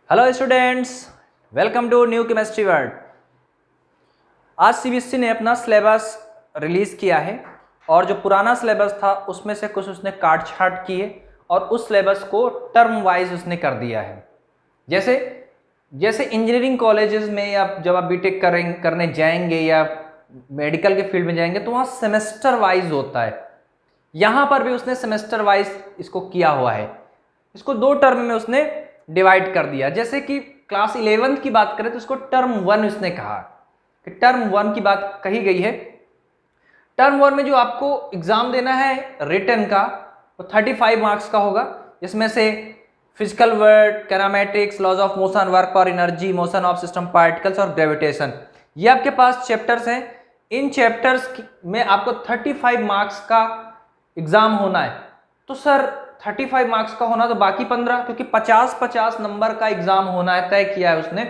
Hello students, welcome to new chemistry world. आज CBSE ने अपना सिलेबस रिलीज़ किया है और जो पुराना सिलेबस था उसमें से कुछ उसने काट छाट किए और उस सिलेबस को टर्म वाइज उसने कर दिया है। जैसे जैसे इंजीनियरिंग कॉलेजेस में या जब आप बीटेक करने जाएंगे या मेडिकल के फील्ड में जाएंगे तो वहाँ सेमेस्टर वाइज होता है। यहाँ पर भी उसने सेमेस्टर वाइज इसको किया हुआ है। इसको दो टर्म में उसने डिवाइड कर दिया। जैसे कि क्लास 11th की बात करें तो इसको टर्म 1 उसने कहा कि टर्म 1 की बात कही गई है। टर्म 1 में जो आपको एग्जाम देना है रिटन का वो 35 मार्क्स का होगा, जिसमें से physical world, kinematics, laws of motion, work और energy, motion of system particles और ग्रेविटेशन, ये आपके पास चैप्टर्स हैं। इन चैप्टर्स में आपको 35 मार्क्स का एग्जाम होना है। तो सर 35 मार्क्स का होना तो बाकी 15, क्योंकि 50-50 नंबर का एग्जाम होना है, तय किया है उसने।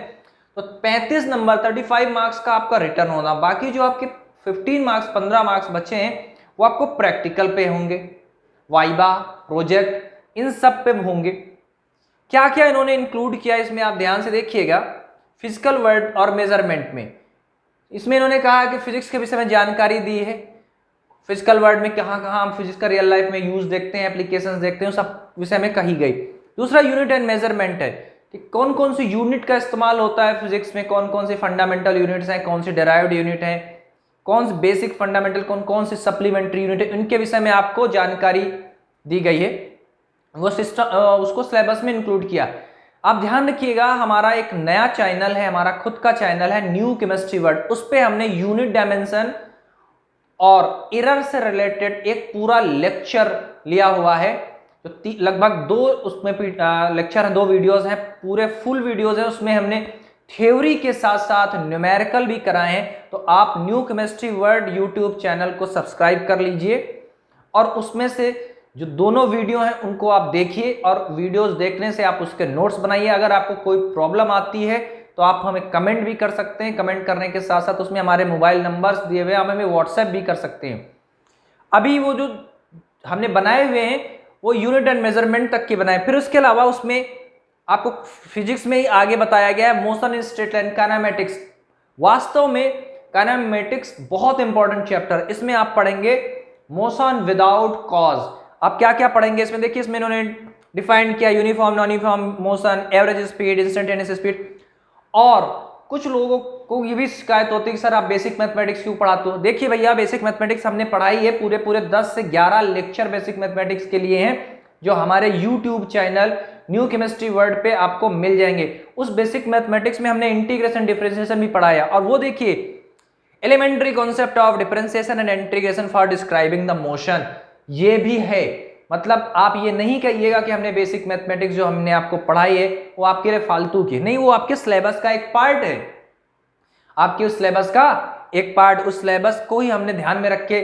तो 35 नंबर 35 मार्क्स का आपका रिटर्न होना, बाकी जो आपके 15 मार्क्स 15 मार्क्स बचे हैं वो आपको प्रैक्टिकल पे होंगे, वाइबा, प्रोजेक्ट, इन सब पे होंगे। क्या क्या इन्होंने इंक्लूड किया इसमें आप ध्यान से देखिएगा। फिजिकल वर्ड और मेजरमेंट में इसमें इन्होंने कहा कि फिजिक्स के विषय में जानकारी दी है। फिजिकल वर्ड में कहाँ कहाँ हम फिजिक्स का रियल लाइफ में यूज देखते हैं, एप्लीकेशंस देखते हैं, सब विषय में कही गई। दूसरा यूनिट एंड मेजरमेंट है कि कौन कौन सी यूनिट का इस्तेमाल होता है फिजिक्स में, कौन कौन सी फंडामेंटल यूनिट्स हैं, कौन सी डेराइव्ड यूनिट है, कौन सी बेसिक फंडामेंटल, कौन कौन सी सप्लीमेंट्री यूनिट है, इनके विषय में आपको जानकारी दी गई है। वो सिस्टम उसको सिलेबस में इंक्लूड किया। आप ध्यान रखिएगा, हमारा एक नया चैनल है, हमारा खुद का चैनल है न्यू केमिस्ट्री वर्ल्ड। उस पर हमने यूनिट डायमेंशन और एरर से रिलेटेड एक पूरा लेक्चर लिया हुआ है, जो लगभग दो उसमें लेक्चर है, 2 वीडियोस हैं, पूरे फुल वीडियोस हैं। उसमें हमने थ्योरी के साथ साथ न्यूमेरिकल भी कराए हैं। तो आप new chemistry world YouTube channel को सब्सक्राइब कर लीजिए और उसमें से जो दोनों वीडियो हैं उनको आप देखिए और वीडियोस देखने से आप उसके नोट्स बनाइए। अगर आपको कोई प्रॉब्लम आती है तो आप हमें कमेंट भी कर सकते हैं। कमेंट करने के साथ साथ उसमें हमारे मोबाइल नंबर्स दिए हुए हैं, आप हमें व्हाट्सएप भी कर सकते हैं। अभी वो जो हमने बनाए हुए हैं वो यूनिट एंड मेजरमेंट तक के बनाए। फिर उसके अलावा उसमें आपको फिजिक्स में ही आगे बताया गया है motion in straight line, kinematics. वास्तव में काइनेमेटिक्स बहुत इंपॉर्टेंट चैप्टर। इसमें आप पढ़ेंगे मोशन विदाउट कॉज। आप क्या क्या पढ़ेंगे इसमें देखिए। इसमें इन्होंने डिफाइन किया uniform, non uniform motion, average speed, instantaneous speed. और कुछ लोगों को ये भी शिकायत होती है कि सर आप बेसिक मैथमेटिक्स क्यों पढ़ाते हो। देखिए भैया, बेसिक मैथमेटिक्स हमने पढ़ाई है, पूरे 10 से 11 लेक्चर बेसिक मैथमेटिक्स के लिए हैं जो हमारे YouTube channel new chemistry world पे आपको मिल जाएंगे। उस बेसिक मैथमेटिक्स में हमने इंटीग्रेशन डिफरेंशिएशन भी पढ़ाया। और वो देखिए elementary concept of differentiation and integration for describing the motion, ये भी है। मतलब आप ये नहीं कहिएगा कि हमने बेसिक मैथमेटिक्स जो हमने आपको पढ़ाई है वो आपके लिए फालतू की नहीं, वो आपके सिलेबस का एक पार्ट है। आपके उस सिलेबस का एक पार्ट, उस सिलेबस को ही हमने ध्यान में रख के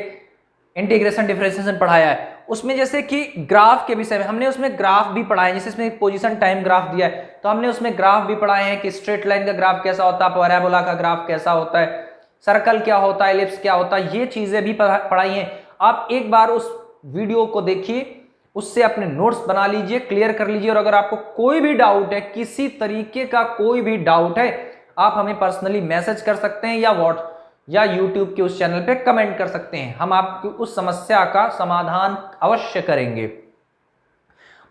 इंटीग्रेशन डिफरेंशिएशन पढ़ाया है। उसमें जैसे कि ग्राफ के विषय में हमने उसमें ग्राफ भी पढ़ाए, जैसे इसमें पोजीशन टाइम ग्राफ दिया है तो हमने उसमें ग्राफ भी पढ़ाए हैं कि स्ट्रेट लाइन का ग्राफ कैसा होता है, पैराबोला का ग्राफ कैसा होता है, सर्कल क्या होता है, एलिप्स क्या होता है, ये चीजें भी पढ़ाई हैं। आप एक बार उस वीडियो को देखिए, उससे अपने नोट्स बना लीजिए, क्लियर कर लीजिए। और अगर आपको कोई भी डाउट है, किसी तरीके का कोई भी डाउट है, आप हमें पर्सनली मैसेज कर सकते हैं या यूट्यूब के उस चैनल पे कमेंट कर सकते हैं। हम आपकी उस समस्या का समाधान अवश्य करेंगे।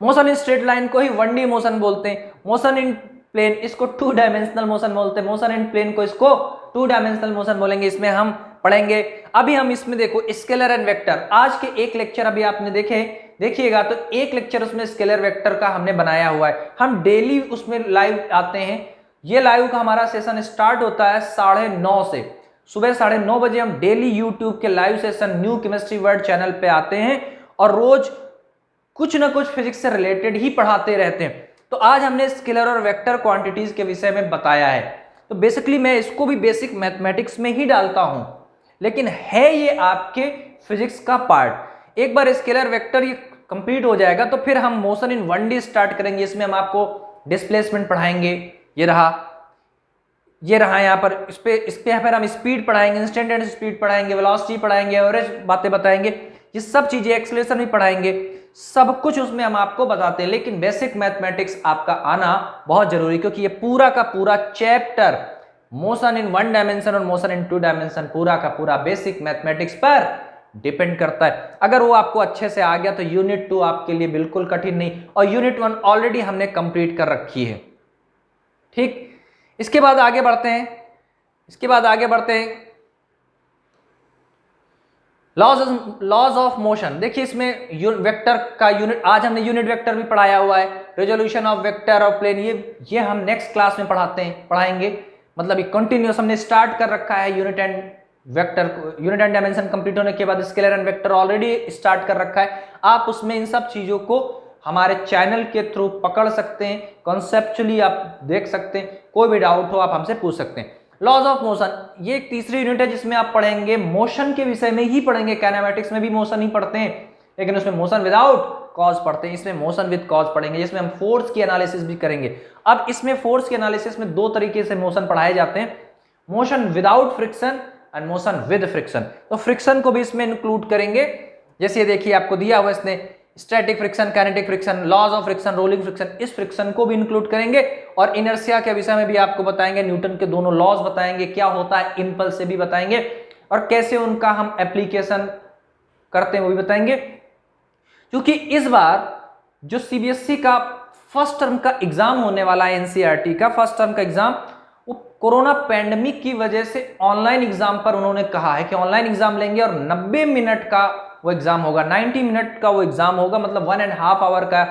मोशन इन स्ट्रेट लाइन को ही 1D मोशन बोलते हैं। मोशन इन प्लेन इसको 2 डायमेंशनल मोशन बोलते हैं। मोशन इन प्लेन को इसको 2 डायमेंशनल मोशन बोलेंगे। इसमें हम पढ़ेंगे। अभी हम इसमें देखो स्केलर एंड वेक्टर, आज के एक लेक्चर अभी आपने देखिएगा तो एक लेक्चर उसमें स्केलर वेक्टर का हमने बनाया हुआ है। हम डेली उसमें लाइव आते हैं। ये लाइव का हमारा सेशन स्टार्ट होता है 9:30 से। सुबह 9:30 बजे हम डेली यूट्यूब के live session new chemistry world channel पे आते हैं और रोज कुछ ना कुछ फिजिक्स से रिलेटेड ही पढ़ाते रहते हैं। तो आज हमने स्केलर और वेक्टर क्वांटिटीज के विषय में बताया है। तो बेसिकली मैं इसको भी बेसिक मैथमेटिक्स में ही डालता हूं, लेकिन है ये आपके फिजिक्स का पार्ट। एक बार स्केलर वेक्टर ये कंप्लीट हो जाएगा तो फिर हम मोशन इन 1D स्टार्ट करेंगे। इसमें हम आपको डिस्प्लेसमेंट पढ़ाएंगे, ये रहा यहाँ पर। इस पे यहाँ पर हम स्पीड पढ़ाएंगे, इंस्टेंटेनियस स्पीड पढ़ाएंगे, वेलोसिटी पढ़ाएंगे, एवरेज बातें बताएंगे, ये सब चीजें, एक्सेलरेशन भी पढ़ाएंगे। सब कुछ उसमें हम आपको बताते हैं, लेकिन बेसिक मैथमेटिक्स आपका आना बहुत जरूरी, क्योंकि ये पूरा का पूरा चैप्टर मोशन इन 1 डायमेंशन और मोशन इन 2 डायमेंशन पूरा का पूरा बेसिक मैथमेटिक्स पर डिपेंड करता है। अगर वो आपको अच्छे से आ गया तो यूनिट 2 आपके लिए बिल्कुल कठिन नहीं, और यूनिट 1 ऑलरेडी हमने कंप्लीट कर रखी है। ठीक, इसके बाद आगे बढ़ते हैं। Laws of motion. देखिए इसमें वेक्टर का यूनिट, आज हमने यूनिट वेक्टर भी पढ़ाया हुआ है, resolution of vector of plane, ये हम नेक्स्ट क्लास में पढ़ाएंगे। मतलब ये कंटिन्यूस हमने स्टार्ट कर रखा है unit and vector, unit and dimension complete होने के बाद scalar and vector already start कर रखा है। आप उसमें इन सब चीजों को हमारे चैनल के थ्रू पकड़ सकते हैं, कॉन्सेप्चुअली आप देख सकते हैं, कोई भी डाउट हो आप हमसे पूछ सकते हैं। लॉज ऑफ मोशन, ये एक तीसरी यूनिट है जिसमें आप पढ़ेंगे मोशन के विषय में ही पढ़ेंगे। काइनेमैटिक्स में भी मोशन ही पढ़ते हैं, लेकिन उसमें मोशन विदाउट कॉज पढ़ते हैं, इसमें मोशन विद कॉज पढ़ेंगे, जिसमें हम फोर्स की एनालिसिस भी करेंगे। अब इसमें फोर्स के एनालिसिस में दो तरीके से मोशन पढ़ाए जाते हैं, motion without friction and motion with friction. तो फ्रिक्शन को भी इसमें इंक्लूड करेंगे। जैसे देखिए आपको दिया हुआ इसने static friction, kinetic friction, laws of friction, rolling friction, इस फ्रिक्शन को भी इंक्लूड करेंगे। और इनर्शिया के विषय में भी आपको बताएंगे, न्यूटन के दोनों लॉज बताएंगे, क्या होता है इम्पल्स से भी बताएंगे, और कैसे उनका हम एप्लीकेशन करते हैं वो भी बताएंगे। क्योंकि इस बार जो सीबीएसई का फर्स्ट टर्म का एग्जाम होने वाला है, एनसीईआरटी का फर्स्ट टर्म का एग्जाम, वो कोरोना पैंडेमिक की वजह से ऑनलाइन एग्जाम पर उन्होंने कहा है कि ऑनलाइन एग्जाम लेंगे और 90 मिनट का वो एग्जाम होगा, 90 मिनट का वो एग्जाम होगा, मतलब 1.5 आवर का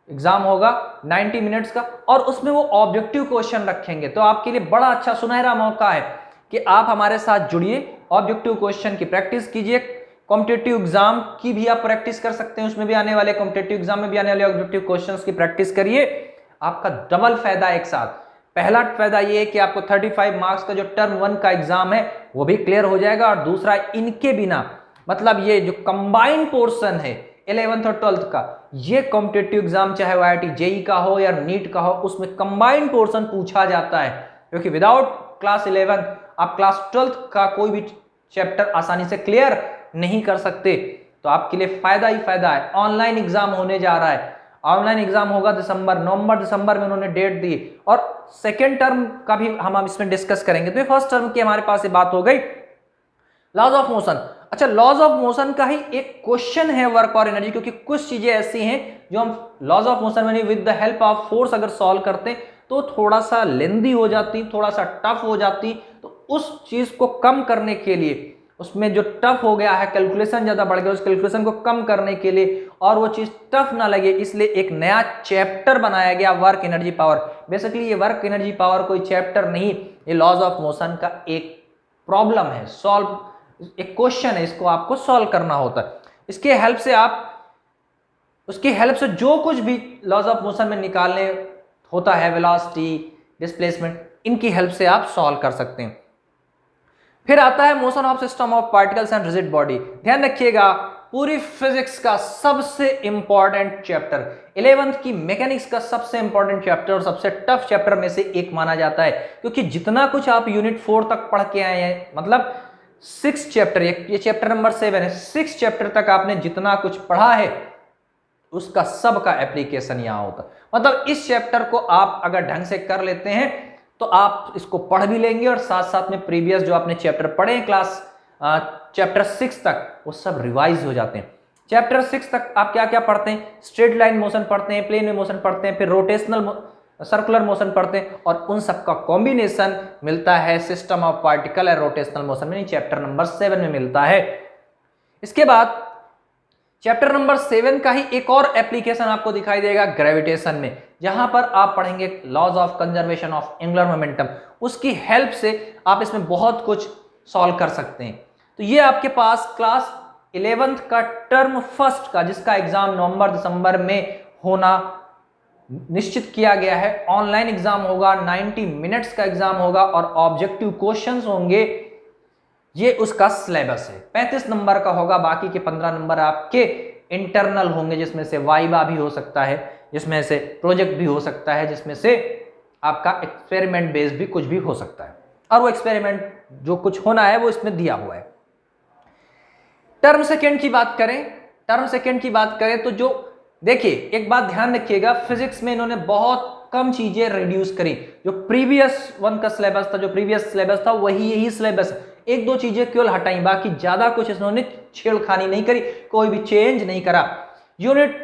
एग्जाम होगा 90 मिनट्स का, और उसमें वो ऑब्जेक्टिव क्वेश्चन रखेंगे। तो आपके लिए बड़ा अच्छा सुनहरा मौका है कि आप हमारे साथ जुड़िए, ऑब्जेक्टिव क्वेश्चन की प्रैक्टिस कीजिए, कॉम्पिटिटिव एग्जाम की भी आप प्रैक्टिस कर सकते हैं, उसमें भी आने वाले कॉम्पिटिटिव एग्जाम में भी आने वाले ऑब्जेक्टिव क्वेश्चंस की प्रैक्टिस करिए। आपका डबल फायदा एक साथ। पहला फायदा ये है कि आपको 35 मार्क्स का जो टर्म 1 का एग्जाम है वो भी क्लियर हो जाएगा, और दूसरा इनके बिना, मतलब ये जो कंबाइंड पोर्शन है 11th और 12th का, ये कॉम्पिटिटिव एग्जाम चाहे वो IIT जेई का हो या नीट का हो, उसमें कंबाइंड पोर्शन पूछा जाता है, क्योंकि विदाउट क्लास 11 आप क्लास 12th का कोई भी चैप्टर आसानी से क्लियर नहीं कर सकते। तो आपके लिए फायदा ही फायदा है। ऑनलाइन एग्जाम होने जा रहा है, ऑनलाइन एग्जाम होगा नवंबर दिसंबर में उन्होंने डेट दी, और सेकेंड टर्म का भी हम इसमें डिस्कस करेंगे। तो ये फर्स्ट टर्म की हमारे पास ये बात हो गई। लॉज ऑफ मोशन, अच्छा लॉज ऑफ मोशन का ही एक क्वेश्चन है वर्क और एनर्जी, क्योंकि कुछ चीजें ऐसी हैं जो हम लॉज ऑफ मोशन में with the help of force अगर सॉल्व करते तो थोड़ा सा लेंदी हो जाती, थोड़ा सा टफ हो जाती। तो उस चीज को कम करने के लिए, उसमें जो टफ हो गया है, कैलकुलेशन ज्यादा बढ़ गया, उस कैलकुलेशन को कम करने के लिए और वो चीज टफ ना लगे, इसलिए एक नया चैप्टर बनाया गया, वर्क एनर्जी पावर। बेसिकली ये वर्क एनर्जी पावर कोई चैप्टर नहीं, ये लॉज ऑफ मोशन का एक प्रॉब्लम है, सॉल्व एक क्वेश्चन है, इसको आपको सॉल्व करना होता है। इसके हेल्प से आप, उसकी हेल्प से जो कुछ भी लॉज ऑफ मोशन में निकालने होता है, वेलोसिटी, डिस्प्लेसमेंट, इनकी हेल्प से आप सॉल्व कर सकते हैं। फिर आता है motion of system of particles and rigid body. ध्यान रखिएगा, पूरी फिजिक्स का सबसे इंपॉर्टेंट चैप्टर, 11th की मैकेनिक्स का सबसे इंपॉर्टेंट चैप्टर और सबसे टफ चैप्टर में से एक माना जाता है, क्योंकि जितना कुछ आप यूनिट 4 तक पढ़ के आए हैं, मतलब 6 चैप्टर, ये चैप्टर नंबर 7 है, 6 चैप्टर तक आपने जितना कुछ पढ़ा है उसका सब का एप्लीकेशन यहां होता है। मतलब इस चैप्टर को आप अगर ढंग से कर लेते हैं तो आप इसको पढ़ भी लेंगे, और साथ साथ में प्रीवियस जो आपने चैप्टर पढ़े हैं क्लास चैप्टर 6 तक, वो सब रिवाइज हो जाते हैं। चैप्टर 6 तक आप क्या क्या पढ़ते हैं, स्ट्रेट लाइन मोशन पढ़ते हैं, प्लेन में मोशन पढ़ते हैं, फिर रोटेशनल सर्कुलर मोशन पढ़ते हैं, और उन सब का कॉम्बिनेशन मिलता है सिस्टम ऑफ पार्टिकल और रोटेशनल मोशन में, चैप्टर नंबर 7 में मिलता है। इसके बाद चैप्टर नंबर 7 का ही एक और एप्लीकेशन आपको दिखाई देगा ग्रेविटेशन में, जहां पर आप पढ़ेंगे laws of conservation of angular momentum. उसकी हेल्प से आप इसमें बहुत कुछ सॉल्व कर सकते हैं। तो ये आपके पास क्लास 11th का टर्म फर्स्ट का, जिसका एग्जाम नवंबर दिसंबर में होना निश्चित किया गया है, ऑनलाइन एग्जाम होगा, 90 मिनट्स का एग्जाम होगा और ऑब्जेक्टिव क्वेश्चंस होंगे। ये उसका सिलेबस है, 35 नंबर का होगा, बाकी के 15 नंबर आपके इंटरनल होंगे, जिसमें से वाइवा भी हो सकता है, जिसमें से प्रोजेक्ट भी हो सकता है, जिसमें से आपका एक्सपेरिमेंट बेस्ड भी कुछ भी हो सकता है, और वो एक्सपेरिमेंट जो कुछ होना है वो इसमें दिया हुआ है। टर्म सेकेंड की बात करें, टर्म सेकेंड की बात करें तो जो देखिए एक बात ध्यान रखिएगा, फिजिक्स में इन्होंने बहुत कम चीजें रिड्यूस करी। जो प्रीवियस वन का सिलेबस था, जो प्रीवियस सिलेबस था वही यही सिलेबस, एक दो चीजें केवल हटाई, बाकी ज्यादा कुछ इन्होंने छेड़खानी नहीं करी, कोई भी चेंज नहीं करा। यूनिट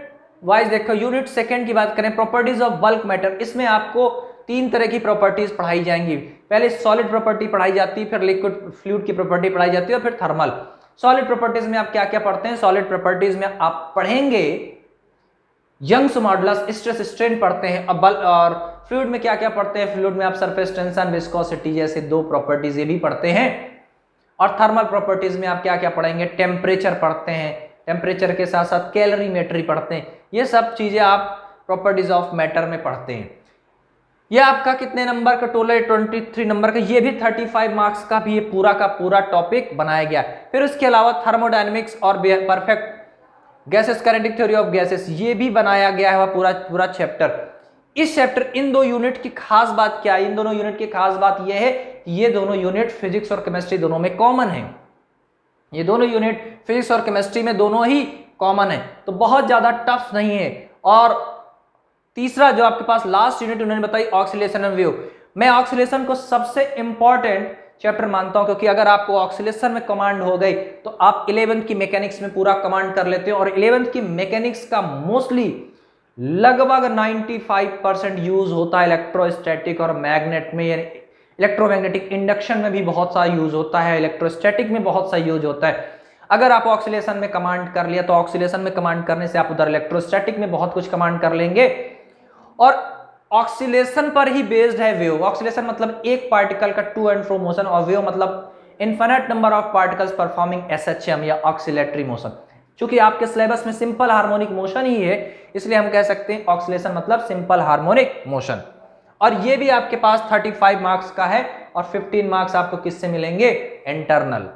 वाइज देखो, यूनिट सेकंड की बात करें, प्रॉपर्टीज ऑफ बल्क मैटर, इसमें आपको तीन तरह की प्रॉपर्टीज पढ़ाई जाएंगी। पहले सॉलिड प्रॉपर्टी पढ़ाई जाती है, फिर लिक्विड फ्लूइड की प्रॉपर्टी पढ़ाई जाती है और फिर थर्मल। सॉलिड प्रॉपर्टीज में आप क्या क्या पढ़ते हैं? सॉलिड प्रॉपर्टीज में आप पढ़ेंगे यंग्स मॉडुलस, स्ट्रेस स्ट्रेन पढ़ते हैं। अब और फ्लूइड में क्या क्या पढ़ते हैं? फ्लूइड में आप सरफेस टेंशन, विस्कोसिटी जैसे दो प्रॉपर्टीज ये भी पढ़ते हैं। और थर्मल प्रॉपर्टीज में आप क्या क्या पढ़ेंगे? टेम्परेचर पढ़ते हैं, टेम्परेचर के साथ साथ कैलोरीमेट्री पढ़ते हैं। ये सब चीजें आप प्रॉपर्टीज ऑफ मैटर में पढ़ते हैं। ये आपका कितने नंबर का टोटल है? 23 नंबर का। ये भी 35 मार्क्स का भी ये पूरा का पूरा टॉपिक बनाया गया। फिर उसके अलावा थर्मोडायनेमिक्स और perfect gases, kinetic theory of gases, ये भी बनाया गया है पूरा पूरा चैप्टर। इस चैप्टर इन दो यूनिट की खास बात क्या है? इन दोनों यूनिट की खास बात यह है कि ये दोनों यूनिट फिजिक्स और केमिस्ट्री दोनों में कॉमन है। ये दोनों यूनिट फिजिक्स और केमिस्ट्री में दोनों ही कॉमन है, तो बहुत ज्यादा टफ नहीं है। और तीसरा जो आपके पास लास्ट यूनिट उन्होंने बताई ऑक्सीलेशन एंड वेव, मैं ऑक्सीलेशन को सबसे इंपॉर्टेंट चैप्टर मानता हूं, क्योंकि अगर आपको ऑक्सीलेशन में कमांड हो गई तो आप 11th की मैकेनिक्स में पूरा कमांड कर लेते हो। और 11th की मैकेनिक्स का मोस्टली लगभग 95% यूज होता है इलेक्ट्रोस्टैटिक और मैग्नेट में, यानी इलेक्ट्रोमैग्नेटिक इंडक्शन में भी बहुत सा यूज होता है, इलेक्ट्रोस्टैटिक में बहुत सा यूज होता है। अगर आप ऑक्सीलेशन में कमांड कर लिया तो ऑक्सीलेशन में कमांड करने से आप उधर इलेक्ट्रोस्टैटिक में बहुत कुछ कमांड कर लेंगे। और ऑक्सीलेशन पर ही बेस्ड है वेव। ऑक्सीलेशन मतलब एक पार्टिकल का टू एंड फ्रो मोशन, और वेव मतलब infinite number of particles performing SHM या ऑक्सीलेटरी मोशन। चूंकि आपके सिलेबस में सिंपल हार्मोनिक मोशन ही है, इसलिए हम कह सकते हैं ऑक्सीलेशन मतलब सिंपल हार्मोनिक मोशन। और ये भी आपके पास 35 मार्क्स का है और 15 मार्क्स आपको किससे मिलेंगे? इंटरनल।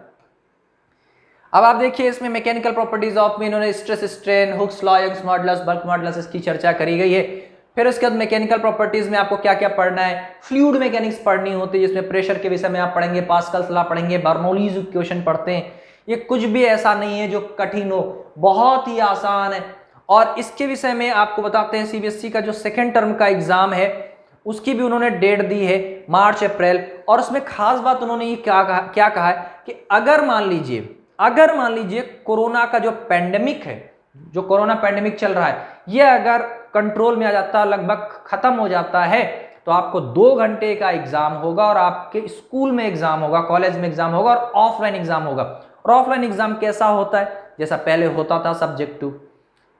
अब आप देखिए इसमें मैकेनिकल प्रॉपर्टीज ऑफ में इन्होंने stress strain, Hooke's law, Young's modulus, bulk modulus, इसकी चर्चा करी गई है। फिर उसके बाद मैकेनिकल प्रॉपर्टीज में आपको क्या क्या पढ़ना है? फ्लूइड मैकेनिक्स पढ़नी होती है, जिसमें प्रेशर के विषय में आप पढ़ेंगे, पास्कल्स लॉ पढ़ेंगे, बर्नौलीज इक्वेशन पढ़ते हैं। ये कुछ भी ऐसा नहीं है जो कठिन हो, बहुत ही आसान है। और इसके विषय में आपको बताते हैं सीबीएसई का जो सेकेंड टर्म का एग्जाम है उसकी भी उन्होंने डेट दी है, मार्च अप्रैल। और उसमें खास बात उन्होंने ये क्या कहा है कि अगर मान लीजिए कोरोना का जो पैंडेमिक है, जो कोरोना पैंडेमिक चल रहा है, ये अगर कंट्रोल में आ जाता, लगभग खत्म हो जाता है, तो आपको 2 घंटे का एग्जाम होगा और आपके स्कूल में एग्जाम होगा, कॉलेज में एग्जाम होगा और ऑफलाइन एग्जाम होगा। और ऑफलाइन एग्जाम कैसा होता है? जैसा पहले होता था सब्जेक्टिव।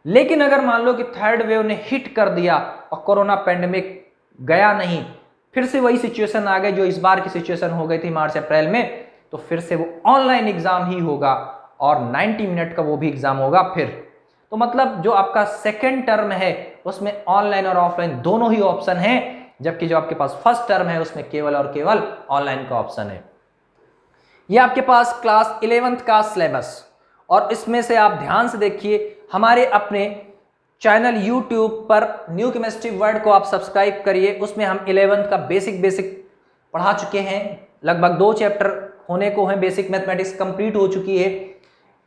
लेकिन अगर मान लो कि थर्ड वेव ने हिट कर दिया और कोरोना पैंडेमिक गया नहीं, फिर से वही सिचुएशन आ गई जो इस बार की सिचुएशन हो गई थी मार्च अप्रैल में, तो फिर से वो ऑनलाइन एग्जाम ही होगा और 90 मिनट का वो भी एग्जाम होगा फिर। तो मतलब जो आपका सेकेंड टर्म है उसमें ऑनलाइन और ऑफलाइन दोनों ही ऑप्शन है, जबकि जो आपके पास फर्स्ट टर्म है उसमें केवल और केवल ऑनलाइन का ऑप्शन है। ये आपके पास क्लास 11th का सिलेबस, और इसमें से आप ध्यान से देखिए, हमारे अपने चैनल YouTube पर न्यू केमिस्ट्री वर्ल्ड को आप सब्सक्राइब करिए। उसमें हम 11th का बेसिक पढ़ा चुके हैं, लगभग 2 चैप्टर होने को हैं। बेसिक मैथमेटिक्स कंप्लीट हो चुकी है,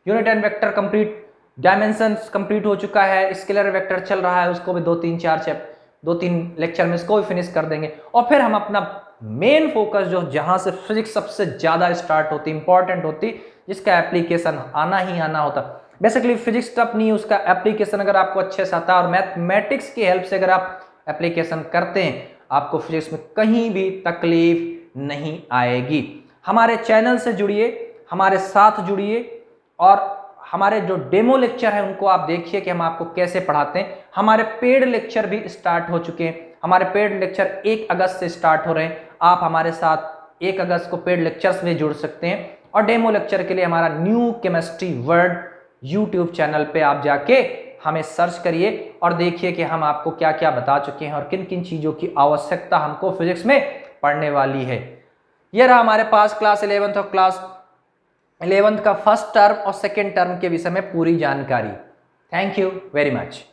unit and vector complete, dimensions complete हो चुका है, स्केलर वेक्टर चल रहा है, उसको भी 2-3 लेक्चर में इसको भी फिनिश कर देंगे। और फिर हम अपना मेन फोकस जो जहां से फिजिक्स सबसे ज्यादा स्टार्ट होती, इंपॉर्टेंट होती, जिसका एप्लीकेशन आना ही आना होता। बेसिकली फिजिक्स टफ नहीं, उसका एप्लीकेशन अगर आपको अच्छे से आता है और मैथमेटिक्स की हेल्प से अगर आप एप्लीकेशन करते हैं, आपको फिजिक्स में कहीं भी तकलीफ नहीं आएगी। हमारे चैनल से जुड़िए, हमारे साथ जुड़िए, और हमारे जो डेमो लेक्चर है उनको आप देखिए कि हम आपको कैसे पढ़ाते हैं। हमारे पेड लेक्चर भी स्टार्ट हो चुके हैं। हमारे पेड लेक्चर 1 अगस्त से स्टार्ट हो रहे हैं। आप हमारे साथ 1 अगस्त को पेड लेक्चर्स में जुड़ सकते हैं। और डेमो लेक्चर के लिए हमारा new chemistry world YouTube channel पे आप जाके हमें सर्च करिए और देखिए कि हम आपको क्या क्या बता चुके हैं और किन किन चीज़ों की आवश्यकता हमको फिजिक्स में पढ़ने वाली है। यह रहा हमारे पास क्लास 11th और क्लास 11th का फर्स्ट टर्म और सेकेंड टर्म के विषय में पूरी जानकारी। Thank you very much.